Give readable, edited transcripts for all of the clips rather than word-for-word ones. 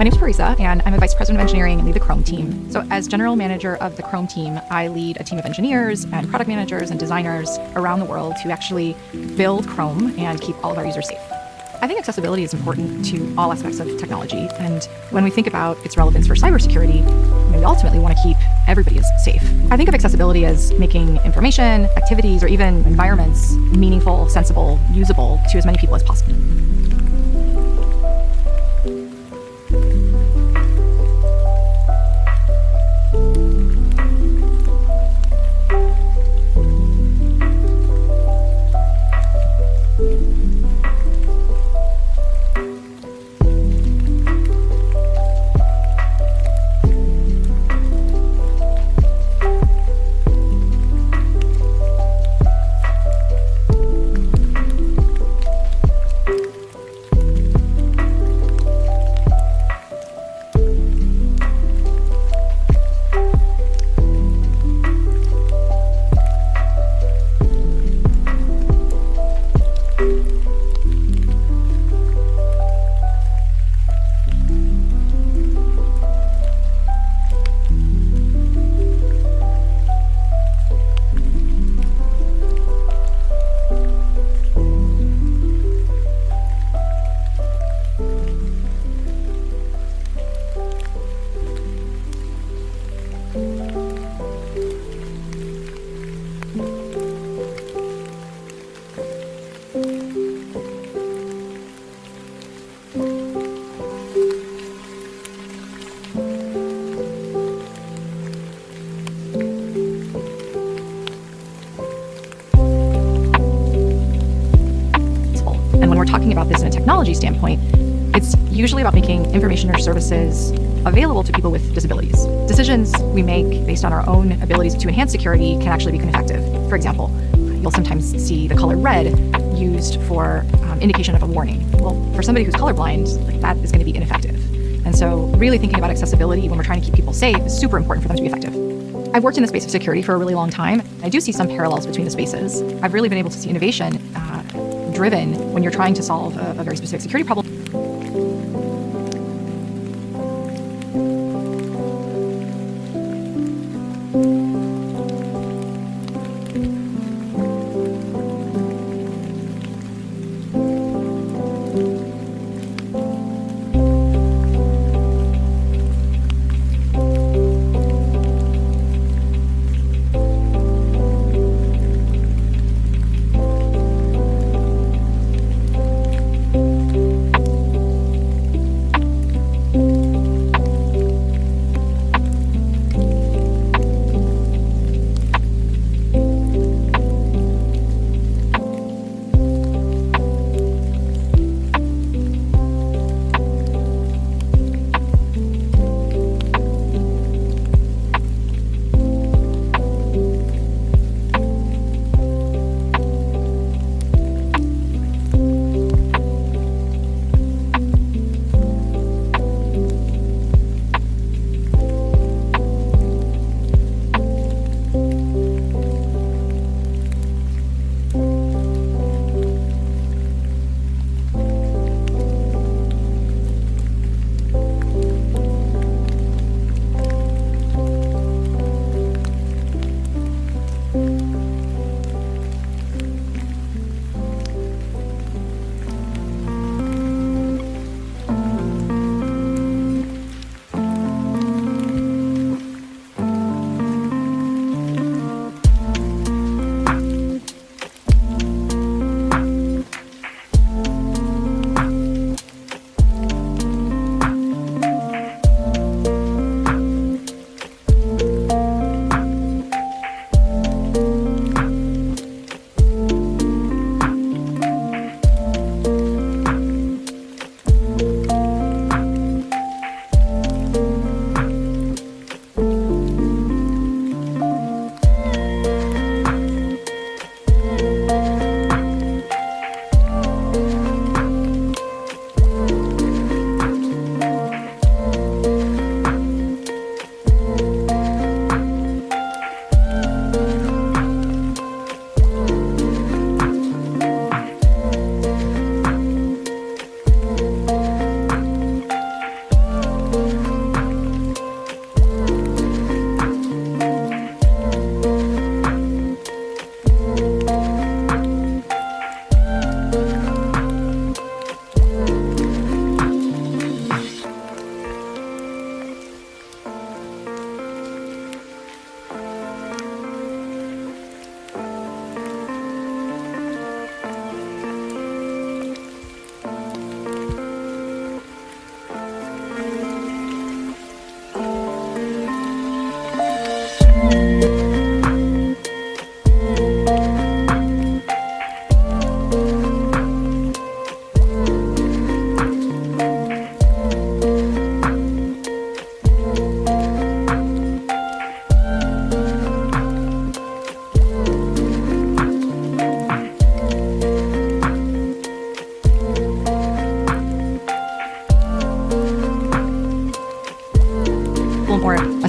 My name's Parisa, and I'm a vice president of engineering and lead the Chrome team. So as general manager of the Chrome team, I lead a team of engineers and product managers and designers around the world to actually build Chrome and keep all of our users safe. I think accessibility is important to all aspects of technology, and when we think about its relevance for cybersecurity, we ultimately want to keep everybody safe. I think of accessibility as making information, activities, or even environments meaningful, sensible, usable to as many people as possible. We're talking about this in a technology standpoint, it's usually about making information or services available to people with disabilities. Decisions we make based on our own abilities to enhance security can actually become ineffective. For example, you'll sometimes see the color red used for indication of a warning. Well, for somebody who's colorblind, that is going to be ineffective. And so really thinking about accessibility when we're trying to keep people safe is super important for them to be effective. I've worked in the space of security for a really long time. I do see some parallels between the spaces. I've really been able to see innovation driven when you're trying to solve a very specific security problem.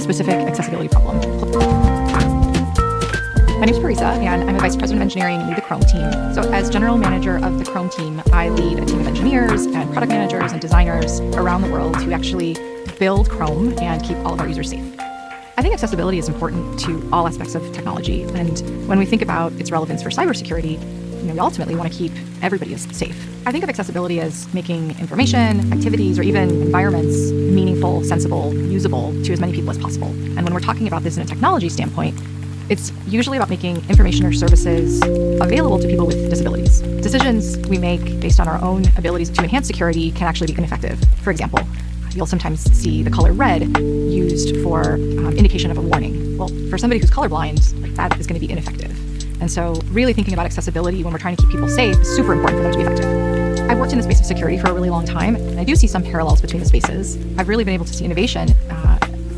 specific accessibility problem. My name is Parisa, and I'm a Vice President of Engineering and lead the Chrome team. So as General Manager of the Chrome team, I lead a team of engineers and product managers and designers around the world who actually build Chrome and keep all of our users safe. I think accessibility is important to all aspects of technology, and when we think about its relevance for cybersecurity, we ultimately want to keep everybody safe. I think of accessibility as making information, activities, or even environments meaningful, sensible, usable to as many people as possible. And when we're talking about this in a technology standpoint, it's usually about making information or services available to people with disabilities. Decisions we make based on our own abilities to enhance security can actually be ineffective. For example, you'll sometimes see the color red used for indication of a warning. Well, for somebody who's colorblind, that is going to be ineffective. And so really thinking about accessibility when we're trying to keep people safe is super important for them to be effective. I've worked in the space of security for a really long time, and I do see some parallels between the spaces. I've really been able to see innovation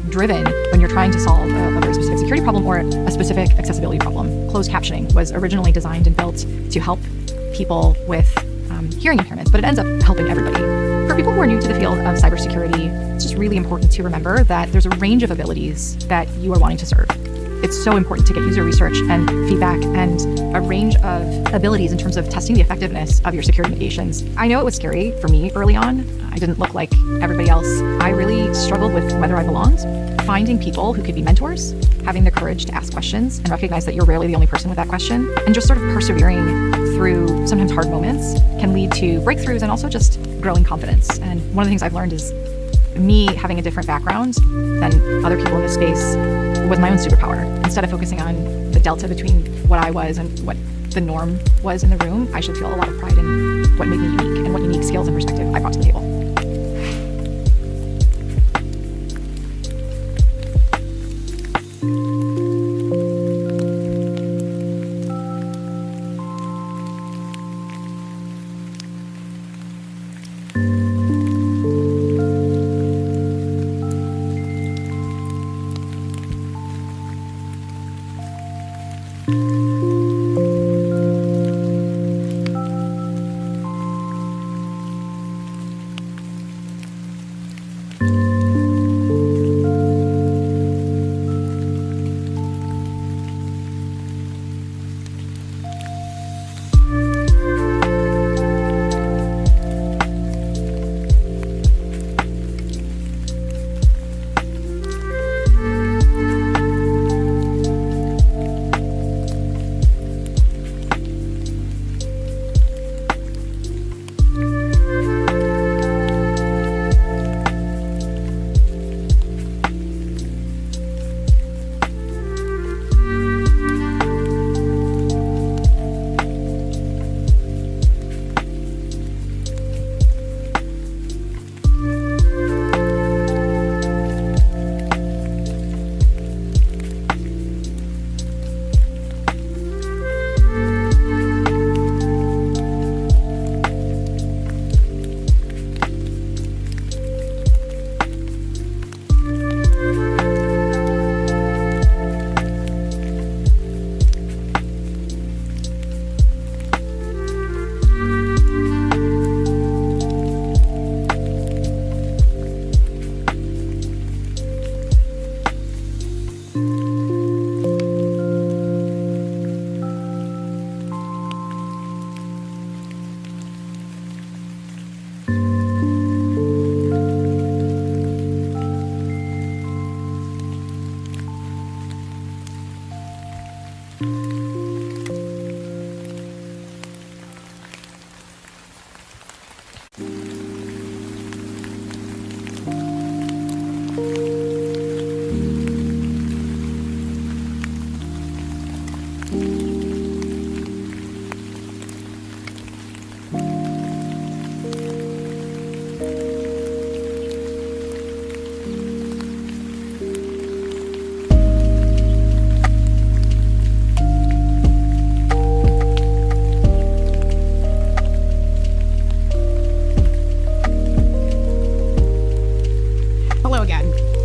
driven when you're trying to solve a very specific security problem or a specific accessibility problem. Closed captioning was originally designed and built to help people with hearing impairments, but it ends up helping everybody. For people who are new to the field of cybersecurity, it's just really important to remember that there's a range of abilities that you are wanting to serve. It's so important to get user research and feedback and a range of abilities in terms of testing the effectiveness of your security mitigations. I know it was scary for me early on. I didn't look like everybody else. I really struggled with whether I belonged. Finding people who could be mentors, having the courage to ask questions and recognize that you're rarely the only person with that question, and just sort of persevering through sometimes hard moments can lead to breakthroughs and also just growing confidence. And one of the things I've learned is me having a different background than other people in this space was my own superpower. Instead of focusing on the delta between what I was and what the norm was in the room, I should feel a lot of pride in what made me unique and what unique skills and perspective I brought to the table.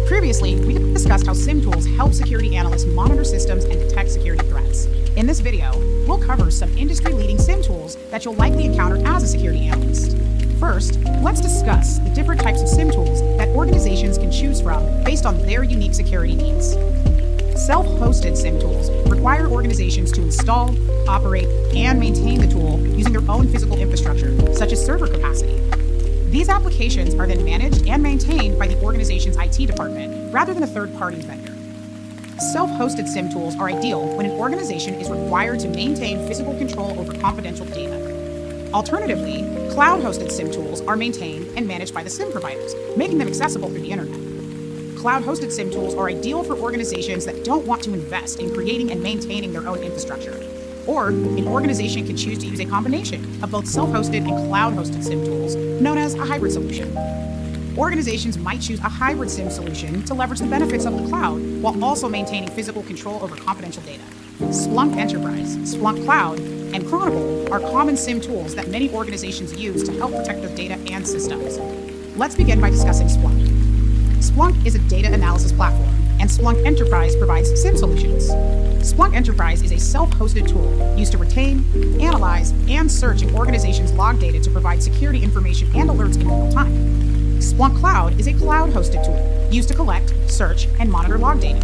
Previously, we discussed how SIM tools help security analysts monitor systems and detect security threats. In this video, we'll cover some industry-leading SIM tools that you'll likely encounter as a security analyst. First, let's discuss the different types of SIM tools that organizations can choose from based on their unique security needs. Self-hosted SIM tools require organizations to install, operate, and maintain the tool using their own physical infrastructure, such as server capacity. These applications are then managed and maintained by the organization's IT department rather than a third-party vendor. Self-hosted SIM tools are ideal when an organization is required to maintain physical control over confidential data. Alternatively, cloud-hosted SIM tools are maintained and managed by the SIM providers, making them accessible through the internet. Cloud-hosted SIM tools are ideal for organizations that don't want to invest in creating and maintaining their own infrastructure. Or an organization can choose to use a combination of both self-hosted and cloud-hosted SIM tools, known as a hybrid solution. Organizations might choose a hybrid SIM solution to leverage the benefits of the cloud while also maintaining physical control over confidential data. Splunk Enterprise, Splunk Cloud, and Chronicle are common SIM tools that many organizations use to help protect their data and systems. Let's begin by discussing Splunk. Splunk is a data analysis platform, and Splunk Enterprise provides SIM solutions. Splunk Enterprise is a self-hosted tool used to retain, analyze, and search an organization's log data to provide security information and alerts in real time. Splunk Cloud is a cloud-hosted tool used to collect, search, and monitor log data.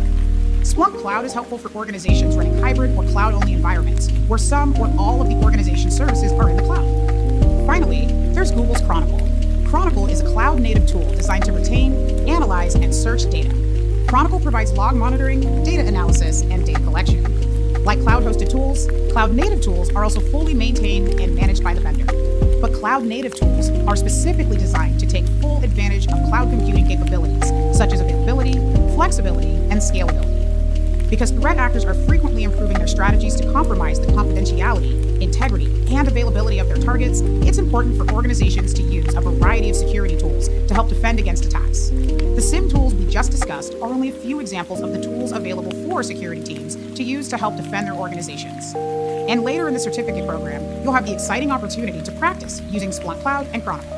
Splunk Cloud is helpful for organizations running hybrid or cloud-only environments, where some or all of the organization's services are in the cloud. Finally, there's Google's Chronicle. Chronicle is a cloud-native tool designed to retain, analyze, and search data. Chronicle provides log monitoring, data analysis, and data collection. Like cloud-hosted tools, cloud-native tools are also fully maintained and managed by the vendor. But cloud-native tools are specifically designed to take full advantage of cloud computing capabilities, such as availability, flexibility, and scalability. Because threat actors are frequently improving their strategies to compromise the confidentiality, integrity, and availability of their targets, it's important for organizations to use a variety of security tools to help defend against attacks. The SIM tools we just discussed are only a few examples of the tools available for security teams to use to help defend their organizations. And later in the certificate program, you'll have the exciting opportunity to practice using Splunk Cloud and Chronicle.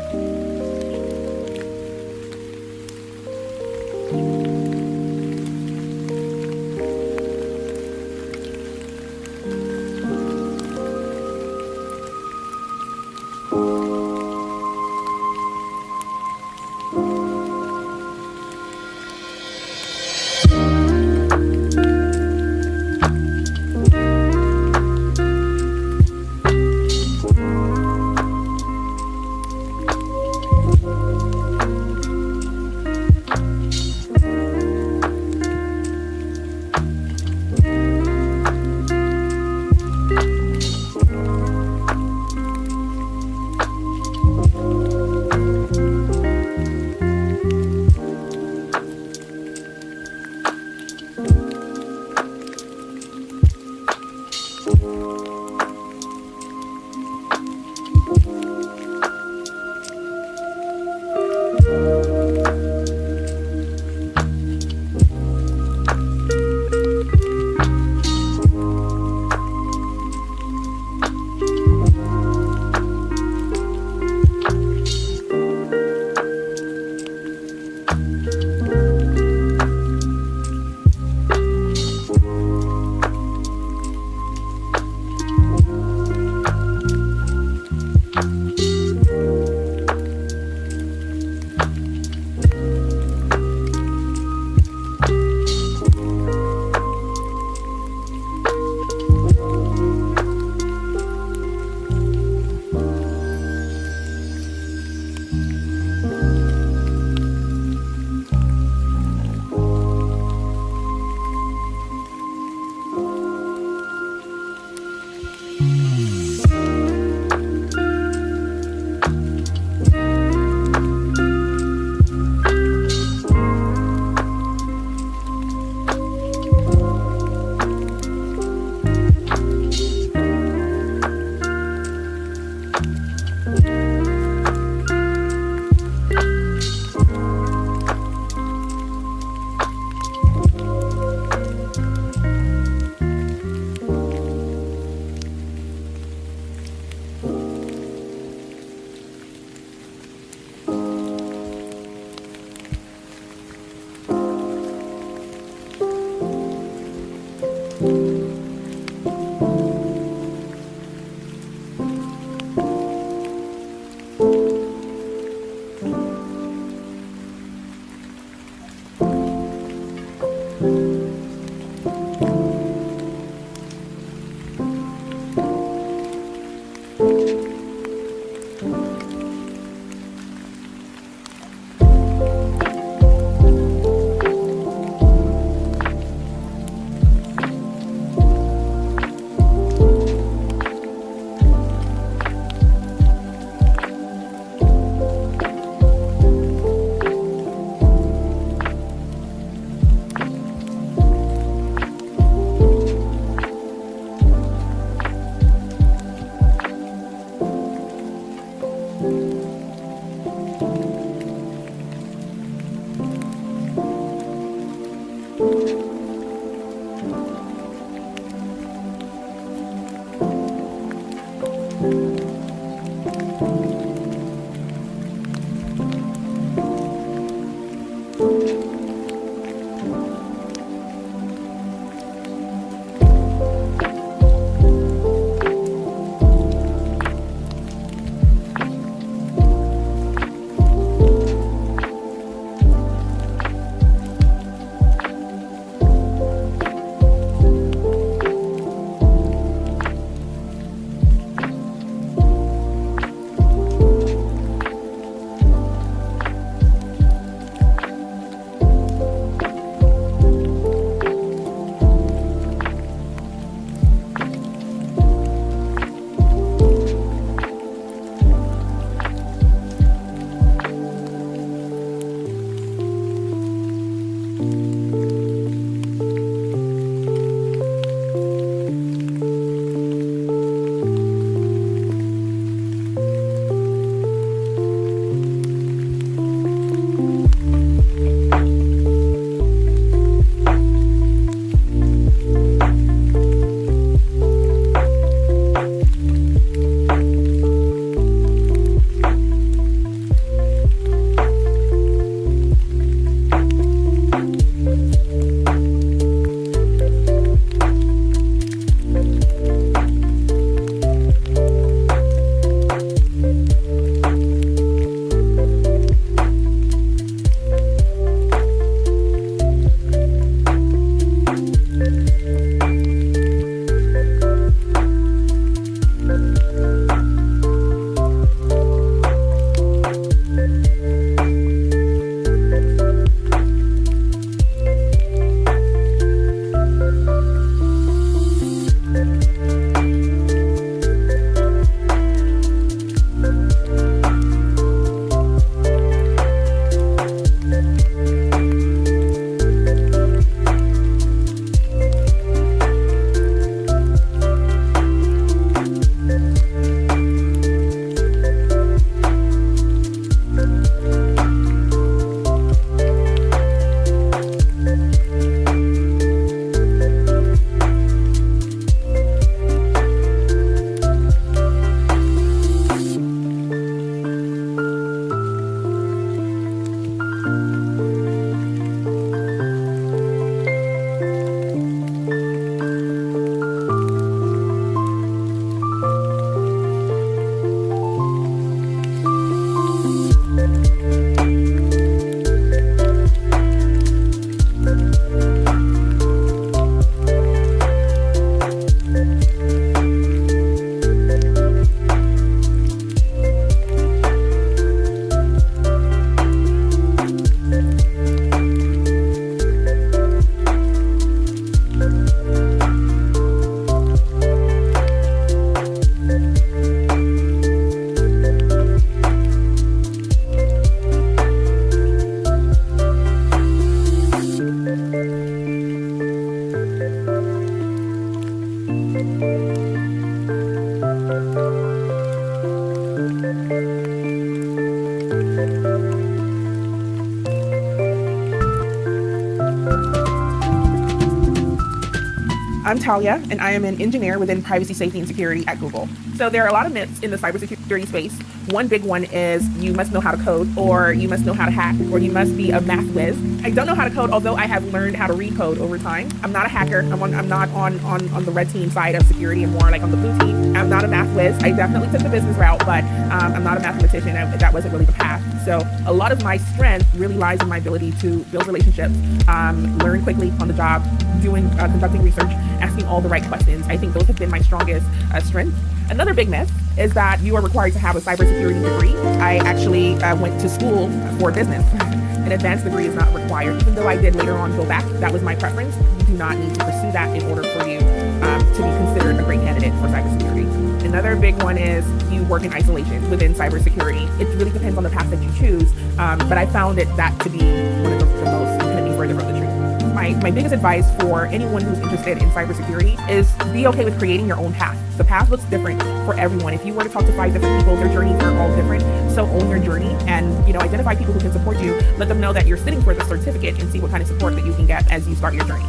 I'm Talia, and I am an engineer within privacy, safety, and security at Google. So there are a lot of myths in the cybersecurity space. One big one is you must know how to code, or you must know how to hack, or you must be a math whiz. I don't know how to code, although I have learned how to read code over time. I'm not a hacker. I'm not on the red team side of security, and more like on the blue team. I'm not a math whiz. I definitely took the business route, but I'm not a mathematician. That wasn't really the path. So a lot of my strength really lies in my ability to build relationships, learn quickly on the job, conducting research, asking all the right questions. I think those have been my strongest strengths. Another big myth is that you are required to have a cybersecurity degree. I actually went to school for business. An advanced degree is not required. Even though I did later on go back, that was my preference. You do not need to pursue that in order for you to be considered a great candidate for cybersecurity. Another big one is you work in isolation within cybersecurity. It really depends on the path that you choose, but I found that to be one of the most, couldn't be further from the truth. My my biggest advice for anyone who's interested in cybersecurity is be okay with creating your own path. The path looks different for everyone. If you were to talk to 5 different people, their journeys are all different. So own your journey and, identify people who can support you. Let them know that you're sitting for the certificate and see what kind of support that you can get as you start your journey.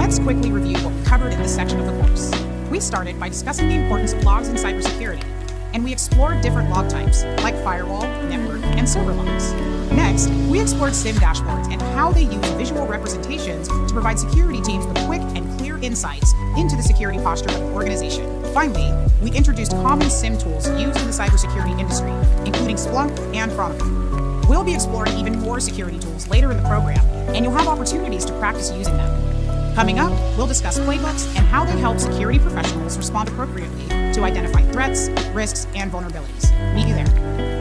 Let's quickly review what we covered in this section of the course. We started by discussing the importance of logs in cybersecurity, and we explored different log types, like firewall, network, and server logs. Next, we explored SIM dashboards and how they use visual representations to provide security teams with quick and clear insights into the security posture of an organization. Finally, we introduced common SIM tools used in the cybersecurity industry, including Splunk and Chronicle. We'll be exploring even more security tools later in the program, and you'll have opportunities to practice using them. Coming up, we'll discuss playbooks and how they help security professionals respond appropriately to identify threats, risks, and vulnerabilities. Meet you there.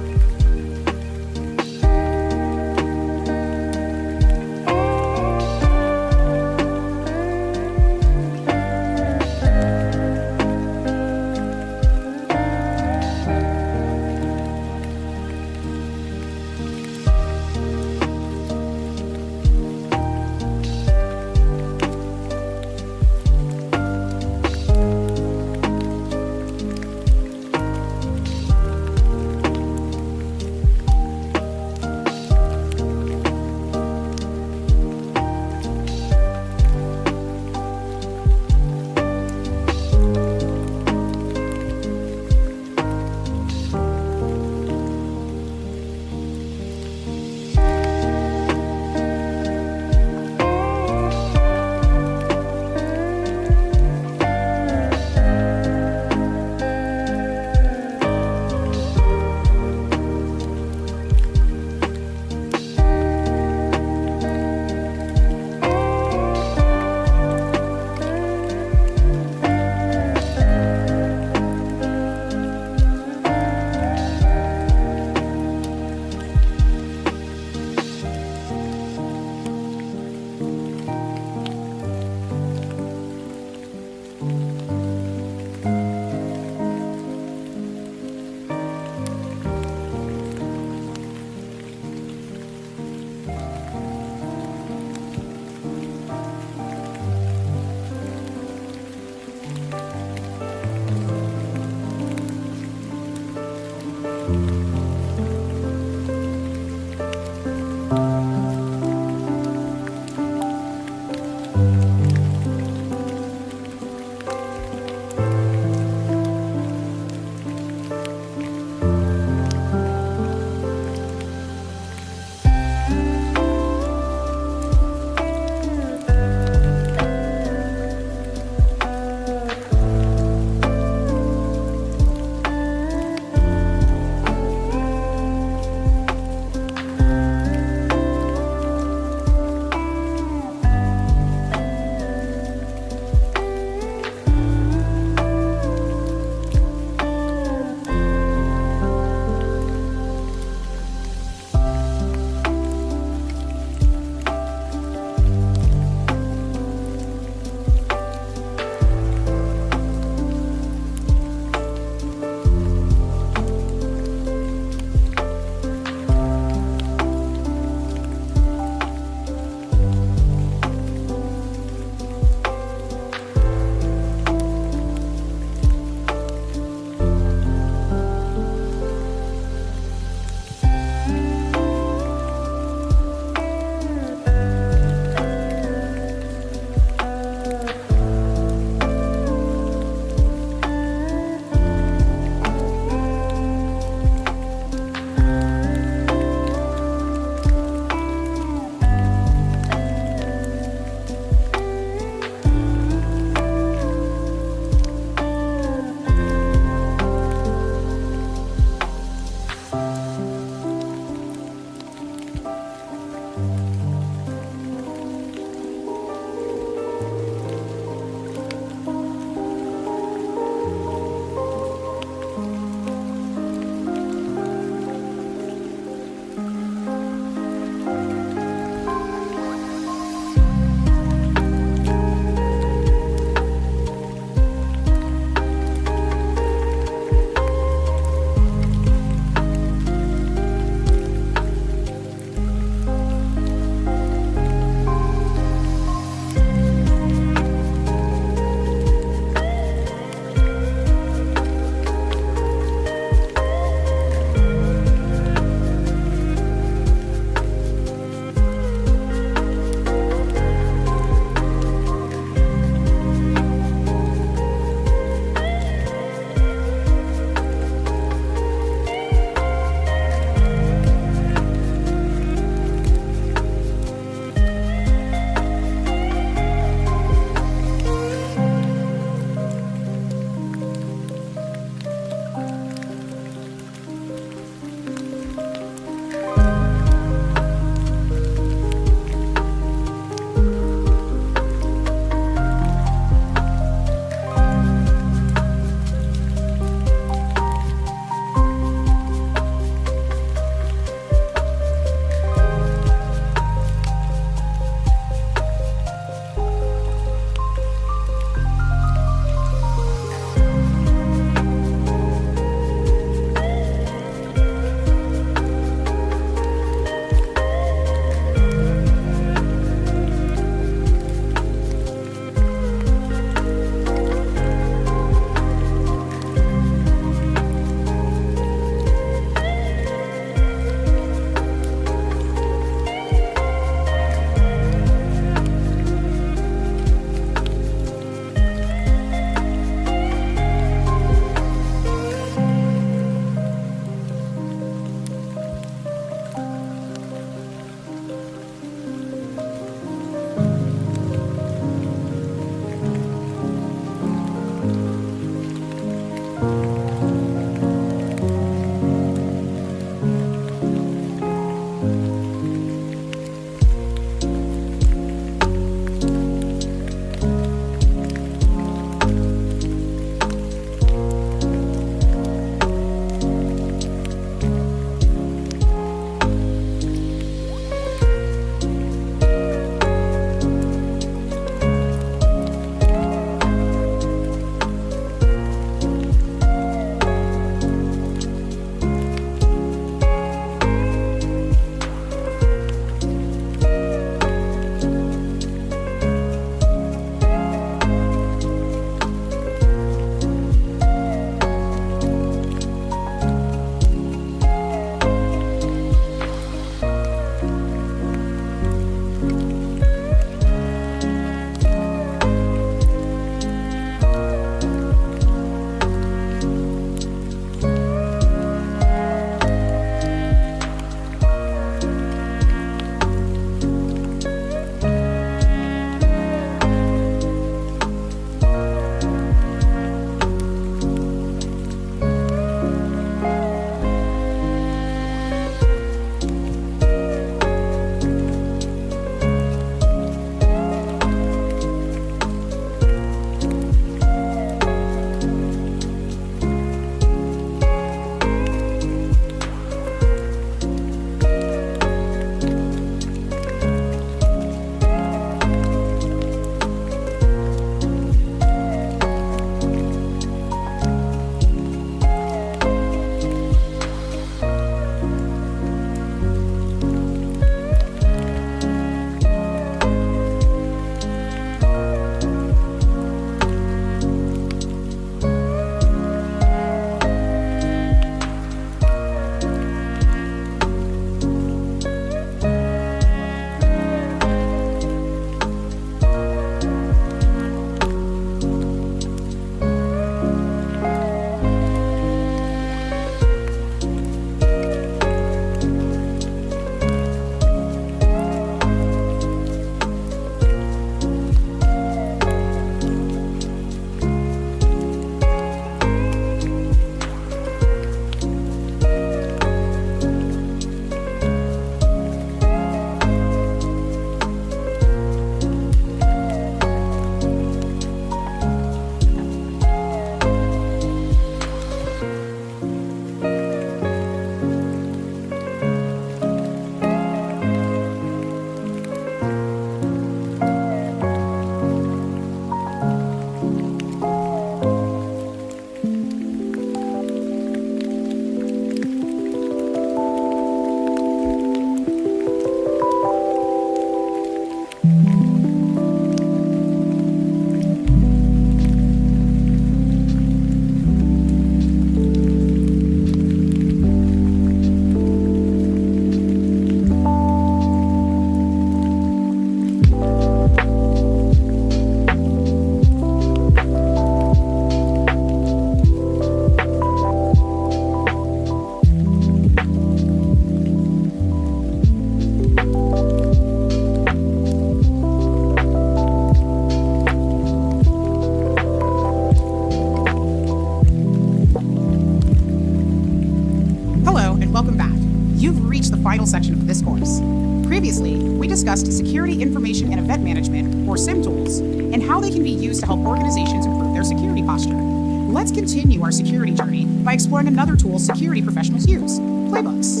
discussed security information and event management, or SIM tools, and how they can be used to help organizations improve their security posture. Let's continue our security journey by exploring another tool security professionals use, playbooks.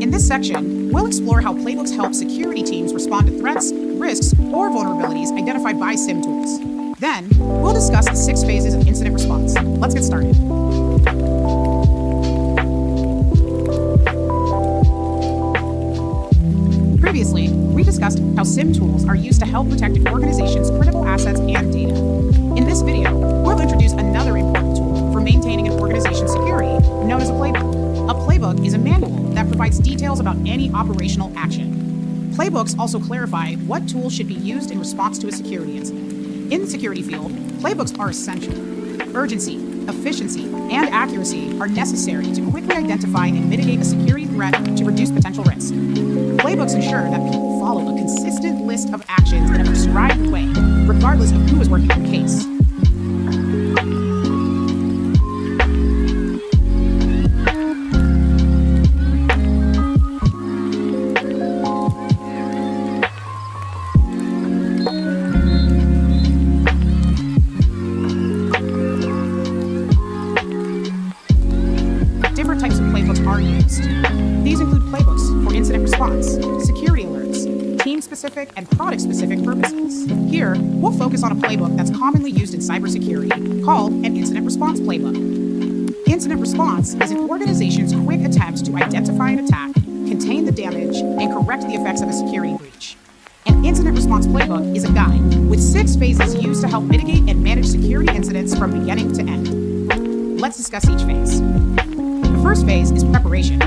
In this section, we'll explore how playbooks help security teams respond to threats, risks, or vulnerabilities identified by SIM tools. Then, we'll discuss the 6 phases of incident response. Let's get started. Previously, we discussed how SIM tools are used to help protect an organization's critical assets and data. In this video, we'll introduce another important tool for maintaining an organization's security, known as a playbook. A playbook is a manual that provides details about any operational action. Playbooks also clarify what tools should be used in response to a security incident. In the security field, playbooks are essential. Urgency, efficiency, and accuracy are necessary to quickly identify and mitigate a security threat to reduce potential risk. Playbooks ensure that people follow a consistent list of actions in a prescribed way, regardless of who is working on the case. Different types of playbooks are used. These include playbooks for incident response, security alerts, team-specific and product-specific purposes. Here, we'll focus on a playbook that's commonly used in cybersecurity, called an incident response playbook. Incident response is an organization's quick attempt to identify an attack, contain the damage, and correct the effects of a security breach. An incident response playbook is a guide with 6 phases used to help mitigate and manage security incidents from beginning to end. Let's discuss each phase. The first phase is preparation.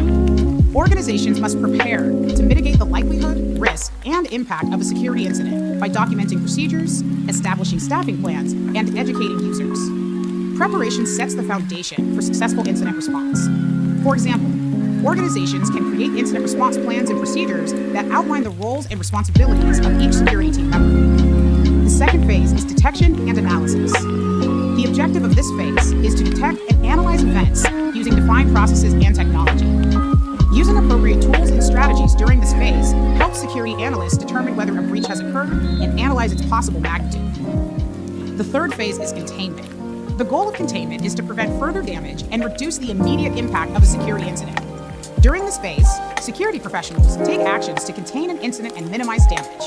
Organizations must prepare to mitigate the likelihood, risk, and impact of a security incident by documenting procedures, establishing staffing plans, and educating users. Preparation sets the foundation for successful incident response. For example, organizations can create incident response plans and procedures that outline the roles and responsibilities of each security team member. The second phase is detection and analysis. The objective of this phase is to detect and analyze events using defined processes and technology. Using appropriate tools and strategies during this phase helps security analysts determine whether a breach has occurred and analyze its possible magnitude. The third phase is containment. The goal of containment is to prevent further damage and reduce the immediate impact of a security incident. During this phase, security professionals take actions to contain an incident and minimize damage.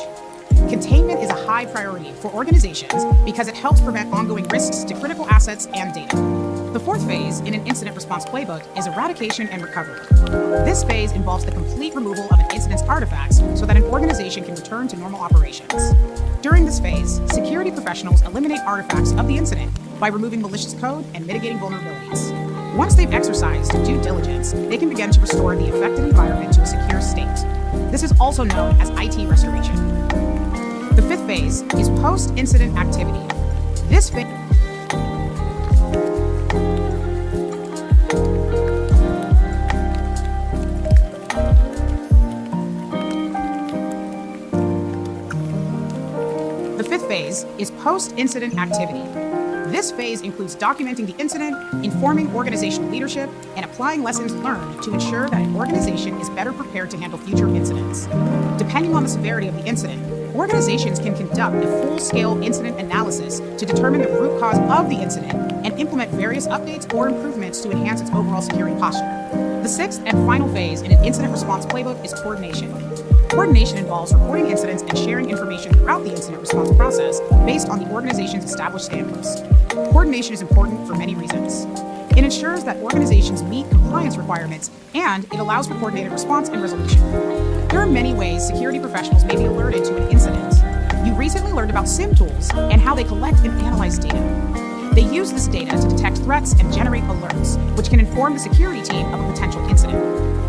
Containment is a high priority for organizations because it helps prevent ongoing risks to critical assets and data. The fourth phase in an incident response playbook is eradication and recovery. This phase involves the complete removal of an incident's artifacts so that an organization can return to normal operations. During this phase, security professionals eliminate artifacts of the incident by removing malicious code and mitigating vulnerabilities. Once they've exercised due diligence, they can begin to restore the affected environment to a secure state. This is also known as IT restoration. The fifth phase is post-incident activity. This phase is post-incident activity. This phase includes documenting the incident, informing organizational leadership, and applying lessons learned to ensure that an organization is better prepared to handle future incidents. Depending on the severity of the incident, organizations can conduct a full-scale incident analysis to determine the root cause of the incident and implement various updates or improvements to enhance its overall security posture. The sixth and final phase in an incident response playbook is coordination. Coordination involves reporting incidents and sharing information throughout the incident response process based on the organization's established standards. Coordination is important for many reasons. It ensures that organizations meet compliance requirements, and it allows for coordinated response and resolution. There are many ways security professionals may be alerted to an incident. You recently learned about SIM tools and how they collect and analyze data. They use this data to detect threats and generate alerts, which can inform the security team of a potential incident.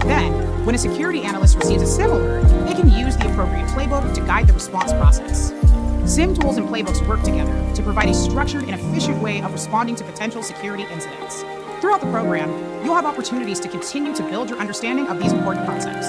Then, when a security analyst receives a SIM alert, they can use the appropriate playbook to guide the response process. SIM tools and playbooks work together to provide a structured and efficient way of responding to potential security incidents. Throughout the program, you'll have opportunities to continue to build your understanding of these important concepts.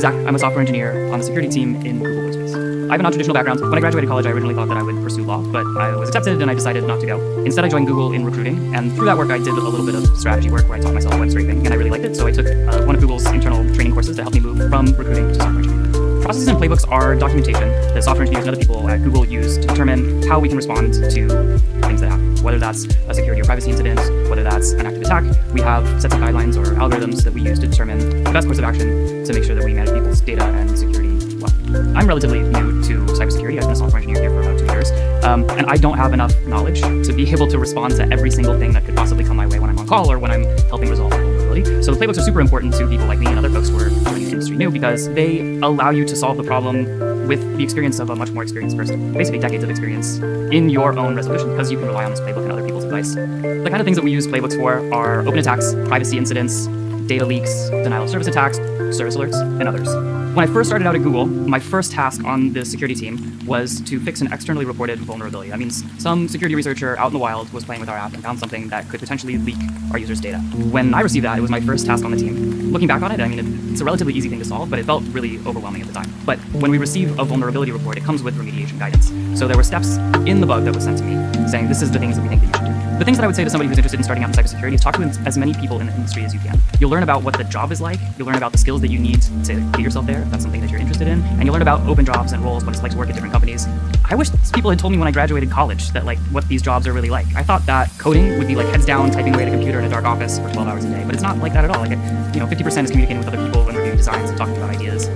is Zach. I'm a software engineer on the security team in Google Workspace. I have a non-traditional background. When I graduated college, I originally thought that I would pursue law, but I was accepted and I decided not to go. Instead, I joined Google in recruiting, and through that work, I did a little bit of strategy work where I taught myself web scraping, and I really liked it, so I took one of Google's internal training courses that helped me move from recruiting to software engineering. Processes and playbooks are documentation that software engineers and other people at Google use to determine how we can respond to things that happen. Whether that's a security or privacy incident, whether that's an active attack, we have sets of guidelines or algorithms that we use to determine the best course of action to make sure that we manage people's data and security well. I'm relatively new to cybersecurity. I've been a software engineer here for about 2 years, and I don't have enough knowledge to be able to respond to every single thing that could possibly come my way when I'm on call or when I'm helping resolve a vulnerability. So the playbooks are super important to people like me and other folks who are joining the industry new because they allow you to solve the problem with the experience of a much more experienced person, basically decades of experience in your own resolution, because you can rely on this playbook and other people's advice. The kind of things that we use playbooks for are open attacks, privacy incidents, data leaks, denial of service attacks, service alerts, and others. When I first started out at Google, my first task on the security team was to fix an externally reported vulnerability. That means some security researcher out in the wild was playing with our app and found something that could potentially leak our users' data. When I received that, it was my first task on the team. Looking back on it, I mean, it's a relatively easy thing to solve, but it felt really overwhelming at the time. But when we receive a vulnerability report, it comes with remediation guidance. So there were steps in the bug that was sent to me saying, this is the things that we think that you should do. The things that I would say to somebody who's interested in starting out in cybersecurity is talk to as many people in the industry as you can. You'll learn about what the job is like, you'll learn about the skills that you need to get yourself there, if that's something that you're interested in, and you'll learn about open jobs and roles, what it's like to work at different companies. I wish people had told me when I graduated college that what these jobs are really like. I thought that coding would be heads down, typing away at a computer in a dark office for 12 hours a day, but it's not like that at all. 50% is communicating with other people and reviewing designs and talking about ideas.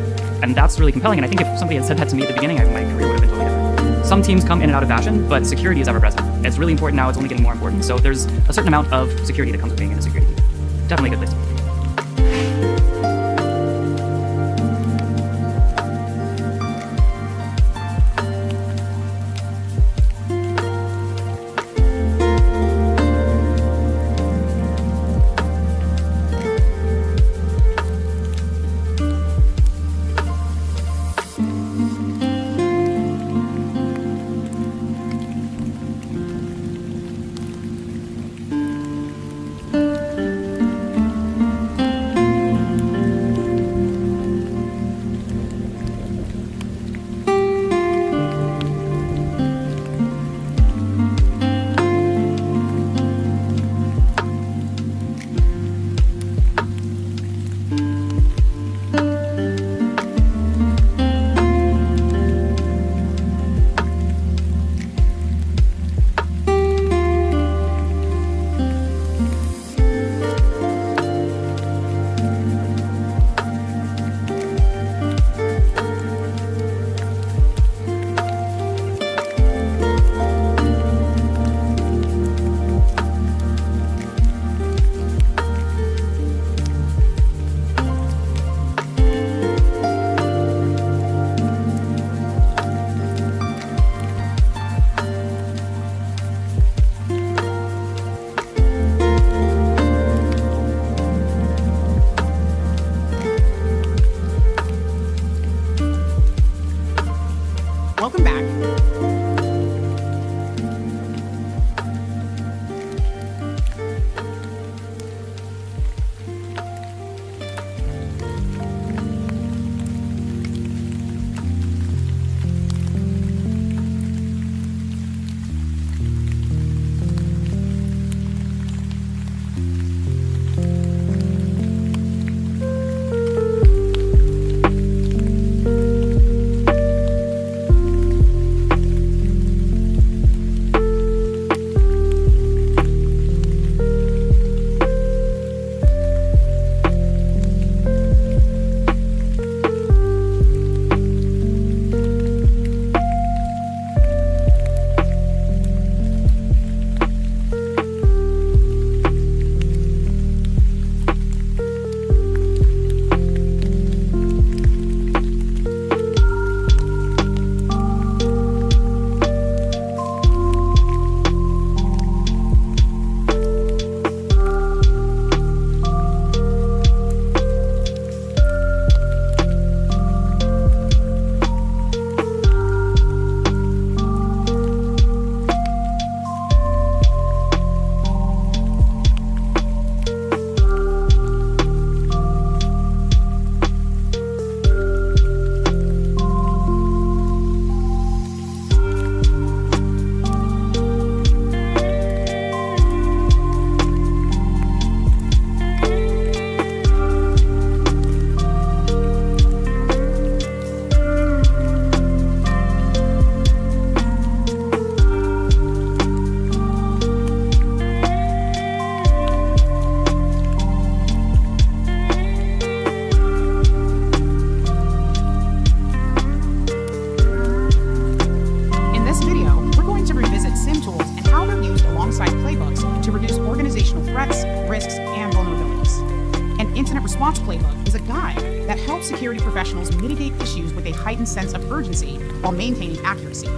And that's really compelling, and I think if somebody had said that to me at the beginning, my career would have been totally different. Some teams come in and out of fashion, but security is ever present. It's really important now, it's only getting more important. So there's a certain amount of security that comes with being in a security team. Definitely a good place to be. organizational threats, risks, and vulnerabilities. An incident response playbook is a guide that helps security professionals mitigate issues with a heightened sense of urgency while maintaining accuracy.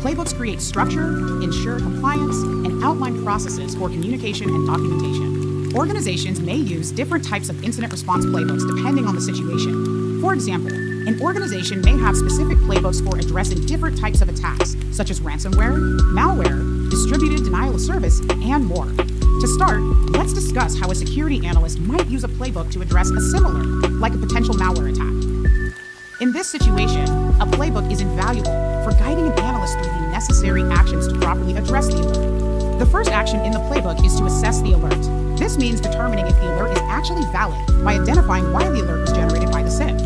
Playbooks create structure, ensure compliance, and outline processes for communication and documentation. Organizations may use different types of incident response playbooks depending on the situation. For example, an organization may have specific playbooks for addressing different types of attacks, such as ransomware, malware, distributed denial of service, and more. To start, let's discuss how a security analyst might use a playbook to address a similar, like a potential malware attack. In this situation, a playbook is invaluable for guiding an analyst through the necessary actions to properly address the alert. The first action in the playbook is to assess the alert. This means determining if the alert is actually valid by identifying why the alert was generated by the SIM.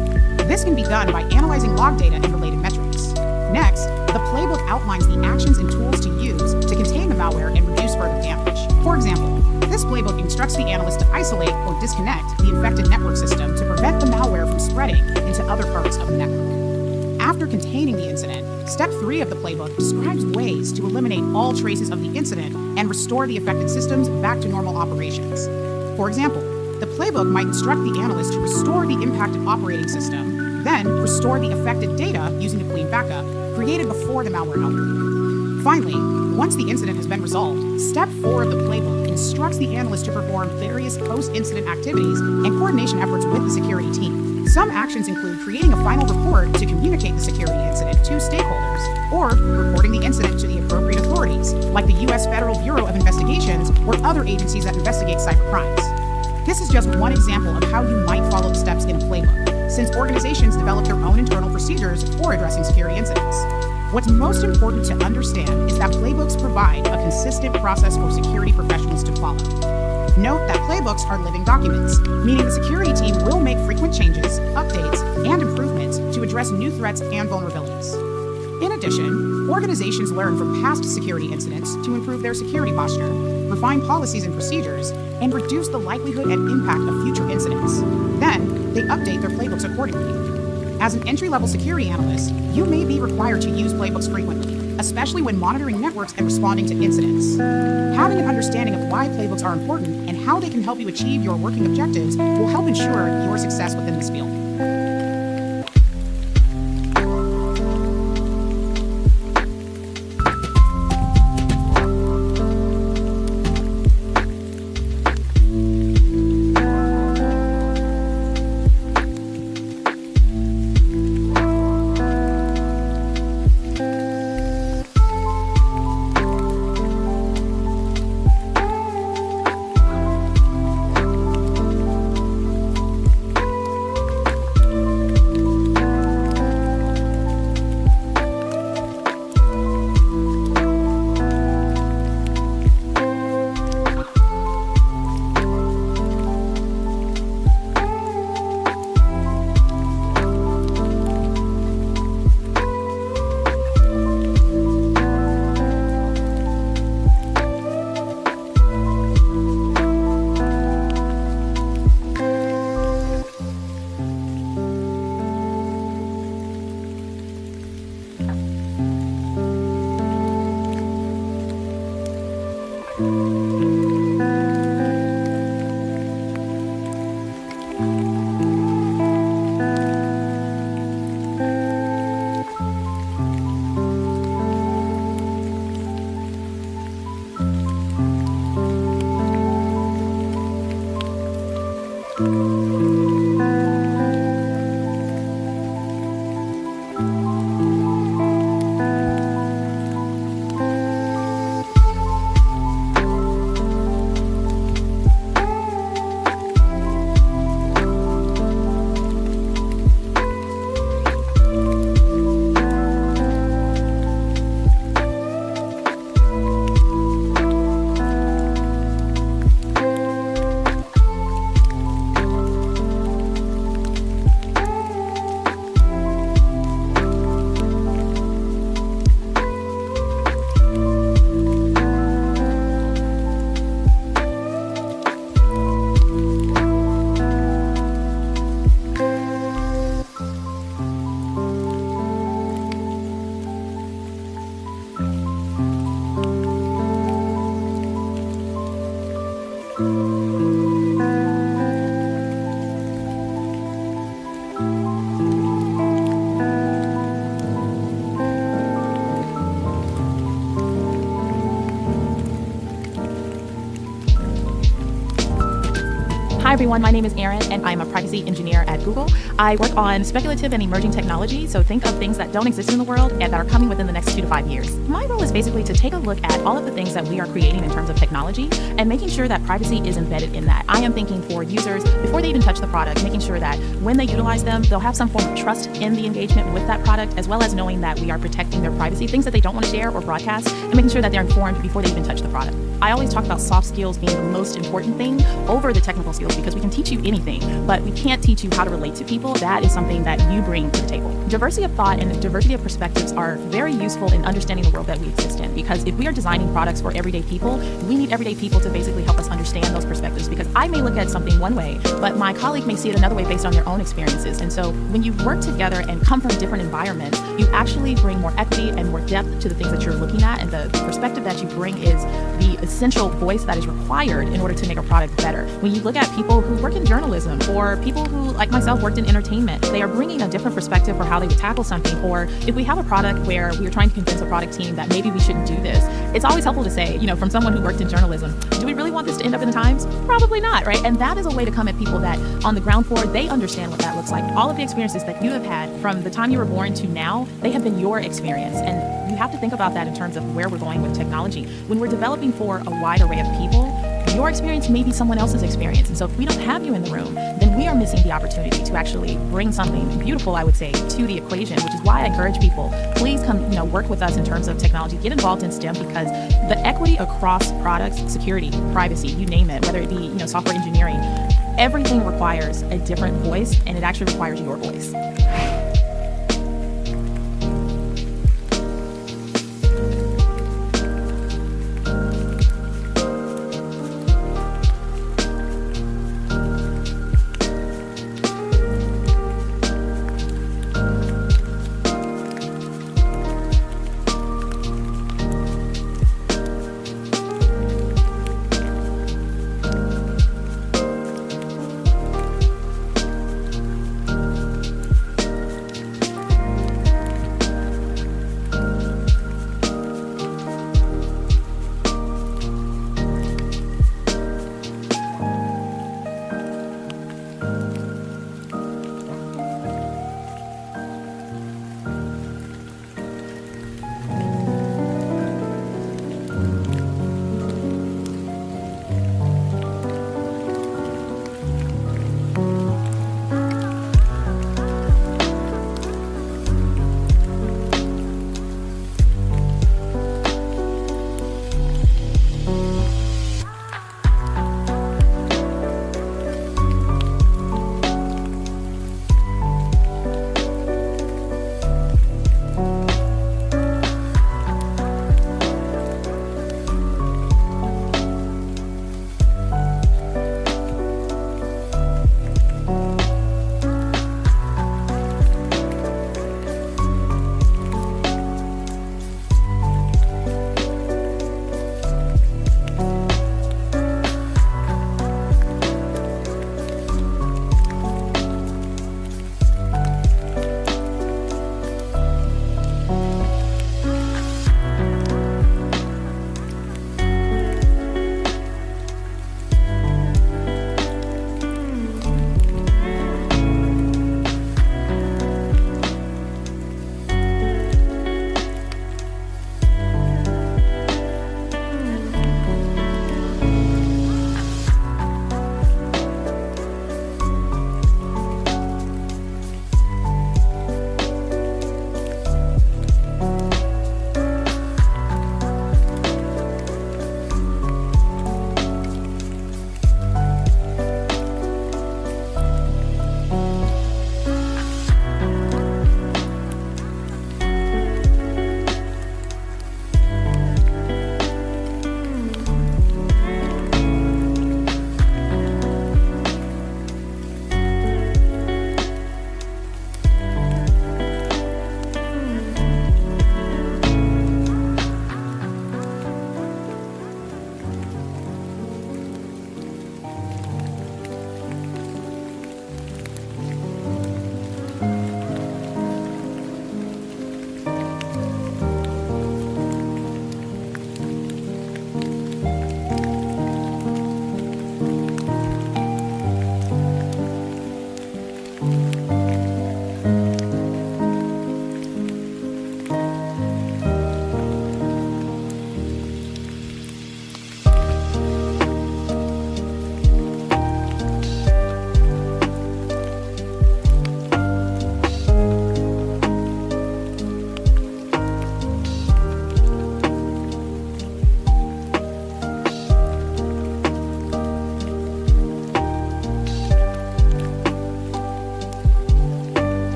This can be done by analyzing log data and related metrics. Next, the playbook outlines the actions and tools to use to contain the malware and reduce further damage. For example, this playbook instructs the analyst to isolate or disconnect the infected network system to prevent the malware from spreading into other parts of the network. After containing the incident, step 3 of the playbook describes ways to eliminate all traces of the incident and restore the affected systems back to normal operations. For example, the playbook might instruct the analyst to restore the impacted operating system, then restore the affected data using a clean backup created before the malware outbreak. Finally, once the incident has been resolved, step 4 of the playbook instructs the analyst to perform various post-incident activities and coordination efforts with the security team. Some actions include creating a final report to communicate the security incident to stakeholders, or reporting the incident to the appropriate authorities, like the U.S. Federal Bureau of Investigations or other agencies that investigate cyber crimes. This is just one example of how you might follow the steps in a playbook, since organizations develop their own internal procedures for addressing security incidents. What's most important to understand is that playbooks provide a consistent process for security professionals to follow. Note that playbooks are living documents, meaning the security team will make frequent changes, updates, and improvements to address new threats and vulnerabilities. In addition, organizations learn from past security incidents to improve their security posture, refine policies and procedures, and reduce the likelihood and impact of future incidents. Then, they update their playbooks accordingly. As an entry-level security analyst, you may be required to use playbooks frequently, especially when monitoring networks and responding to incidents. Having an understanding of why playbooks are important and how they can help you achieve your working objectives will help ensure your success within this field. Hi everyone, my name is Erin and I'm a privacy engineer at Google. I work on speculative and emerging technology, so think of things that don't exist in the world and that are coming within the next 2 to 5 years. My role is basically to take a look at all of the things that we are creating in terms of technology and making sure that privacy is embedded in that. I am thinking for users before they even touch the product, making sure that when they utilize them, they'll have some form of trust in the engagement with that product, as well as knowing that we are protecting their privacy, things that they don't want to share or broadcast, and making sure that they're informed before they even touch the product. I always talk about soft skills being the most important thing over the technical skills because we can teach you anything, but we can't teach you how to relate to people. That is something that you bring to the table. Diversity of thought and diversity of perspectives are very useful in understanding the world that we exist in, because if we are designing products for everyday people, we need everyday people to basically help us understand those perspectives, because I may look at something one way, but my colleague may see it another way based on their own experiences. And so when you work together and come from different environments, you actually bring more equity and more depth to the things that you're looking at, and the perspective that you bring is the essential voice that is required in order to make a product better. When you look at people who work in journalism or people who, like myself, worked in entertainment, they are bringing a different perspective for how they would tackle something. Or if we have a product where we are trying to convince a product team that maybe we shouldn't do this, it's always helpful to say, from someone who worked in journalism, do we really want this to end up in the Times? Probably not, right? And that is a way to come at people that on the ground floor, they understand what that looks like. All of the experiences that you have had from the time you were born to now, they have been your experience. And you have to think about that in terms of where we're going with technology. When we're developing for a wide array of people, your experience may be someone else's experience. And so if we don't have you in the room, then we are missing the opportunity to actually bring something beautiful, I would say, to the equation, which is why I encourage people, please come, work with us in terms of technology, get involved in STEM, because the equity across products, security, privacy, you name it, whether it be, software engineering, everything requires a different voice, and it actually requires your voice.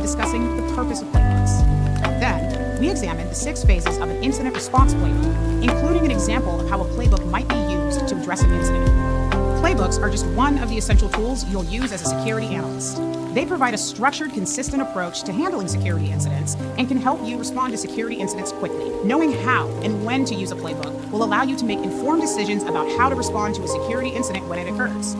discussing the purpose of playbooks. Then, we examined the 6 phases of an incident response playbook, including an example of how a playbook might be used to address an incident. Playbooks are just one of the essential tools you'll use as a security analyst. They provide a structured, consistent approach to handling security incidents and can help you respond to security incidents quickly. Knowing how and when to use a playbook will allow you to make informed decisions about how to respond to a security incident when it occurs,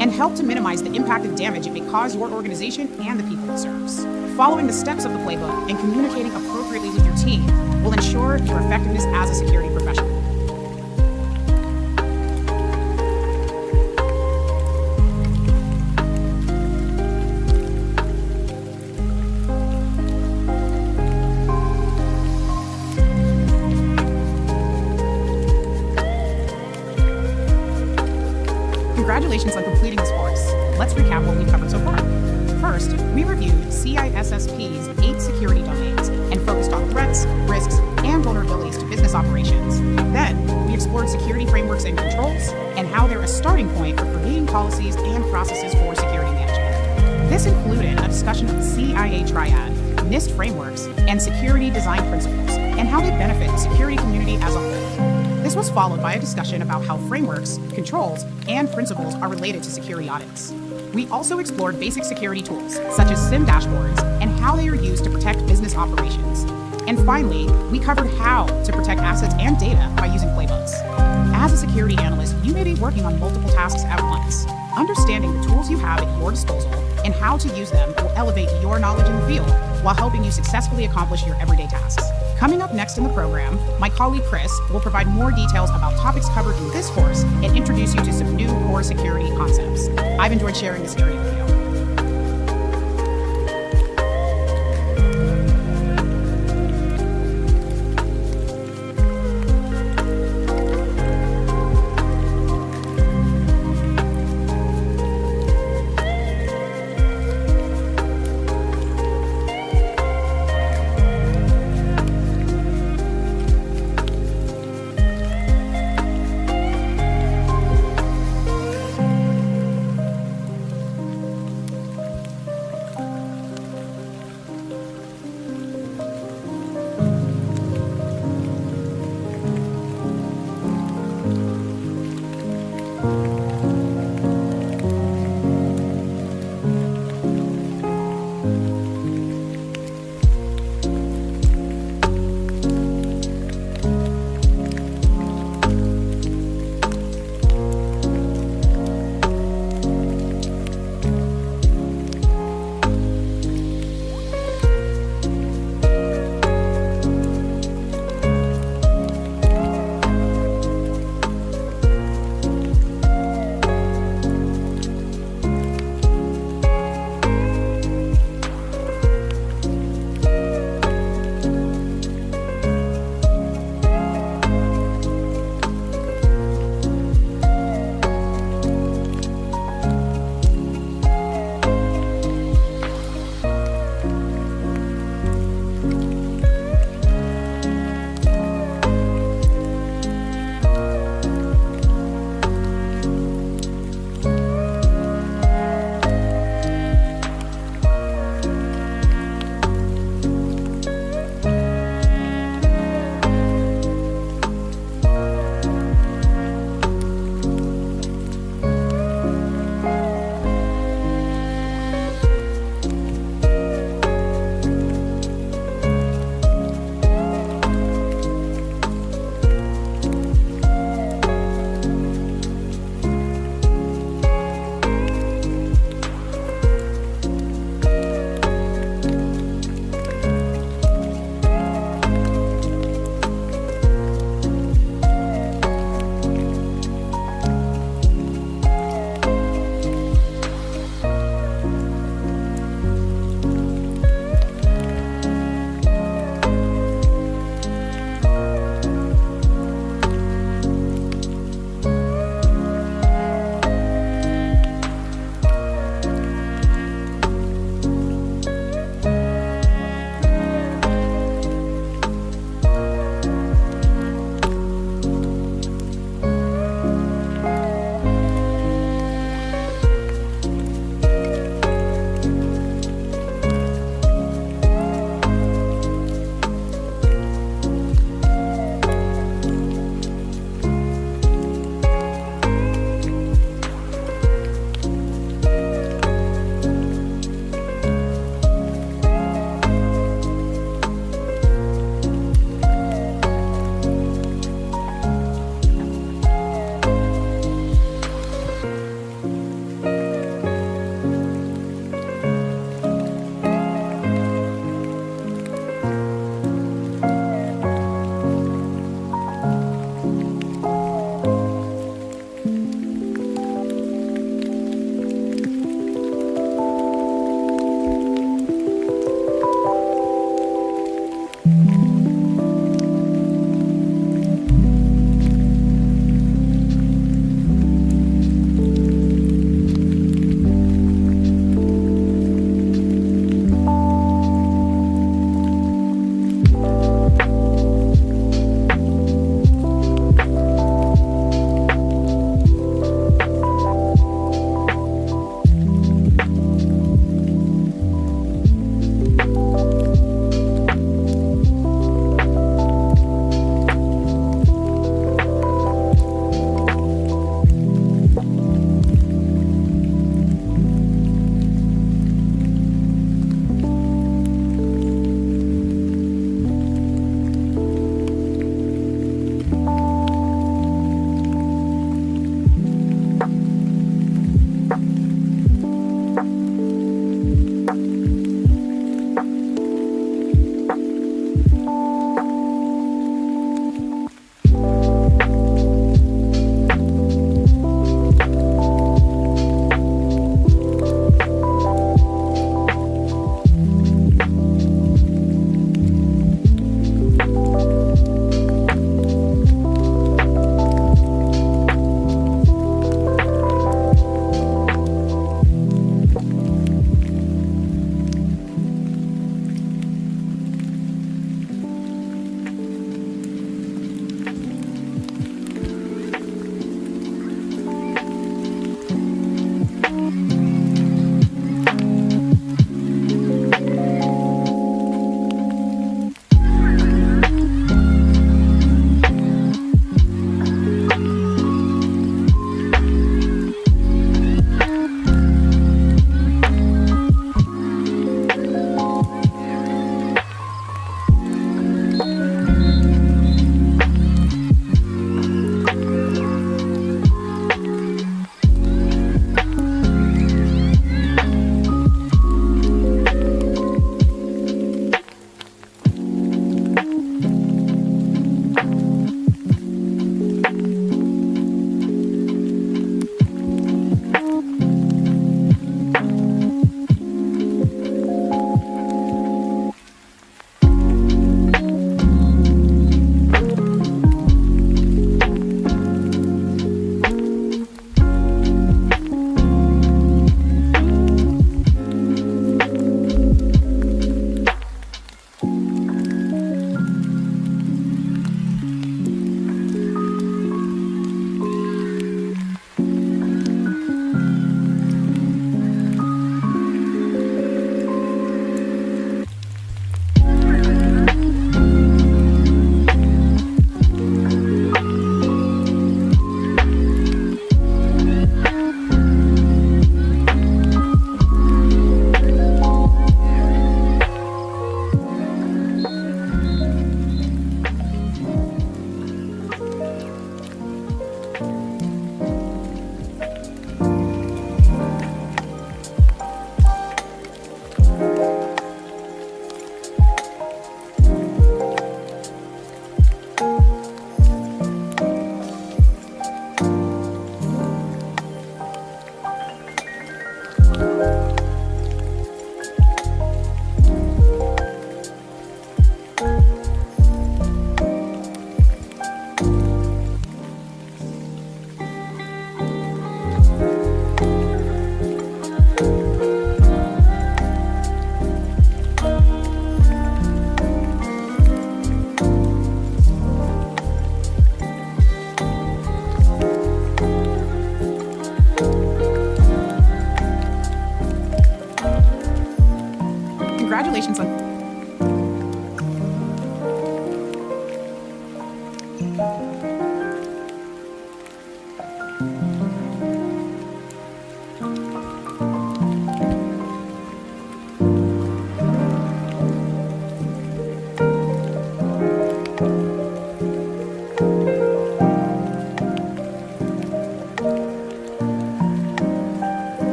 and help to minimize the impact and damage it may cause your organization and the people it serves. Following the steps of the playbook and communicating appropriately with your team will ensure your effectiveness as a security professional. Congratulations on completing this course. Let's recap what we've covered so far. First, we reviewed CISSP's 8 security domains and focused on threats, risks, and vulnerabilities to business operations. Then, we explored security frameworks and controls and how they're a starting point for creating policies and processes for security management. This included a discussion of the CIA triad, NIST frameworks, and security design principles, and how they benefit the security community as a whole. This was followed by a discussion about how frameworks, controls, and principles are related to security audits. We also explored basic security tools, such as SIM dashboards, and how they are used to protect business operations. And finally, we covered how to protect assets and data by using playbooks. As a security analyst, you may be working on multiple tasks at once. Understanding the tools you have at your disposal and how to use them will elevate your knowledge in the field while helping you successfully accomplish your everyday tasks. Coming up next in the program, my colleague Chris will provide more details about topics covered in this course and introduce you to some new core security concepts. I've enjoyed sharing this area with you.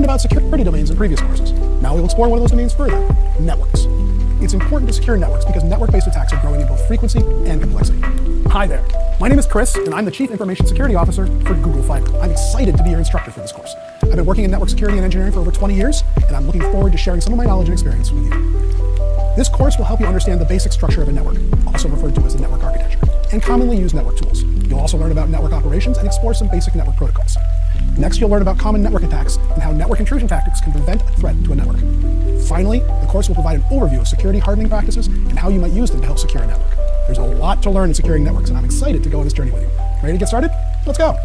learned about security domains in previous courses. Now we will explore one of those domains further, networks. It's important to secure networks because network-based attacks are growing in both frequency and complexity. Hi there. My name is Chris, and I'm the Chief Information Security Officer for Google Fiber. I'm excited to be your instructor for this course. I've been working in network security and engineering for over 20 years, and I'm looking forward to sharing some of my knowledge and experience with you. This course will help you understand the basic structure of a network, also referred to as the network architecture, and commonly used network tools. You'll also learn about network operations and explore some basic network protocols. Next, you'll learn about common network attacks and how network intrusion tactics can prevent a threat to a network. Finally, the course will provide an overview of security hardening practices and how you might use them to help secure a network. There's a lot to learn in securing networks, and I'm excited to go on this journey with you. Ready to get started? Let's go.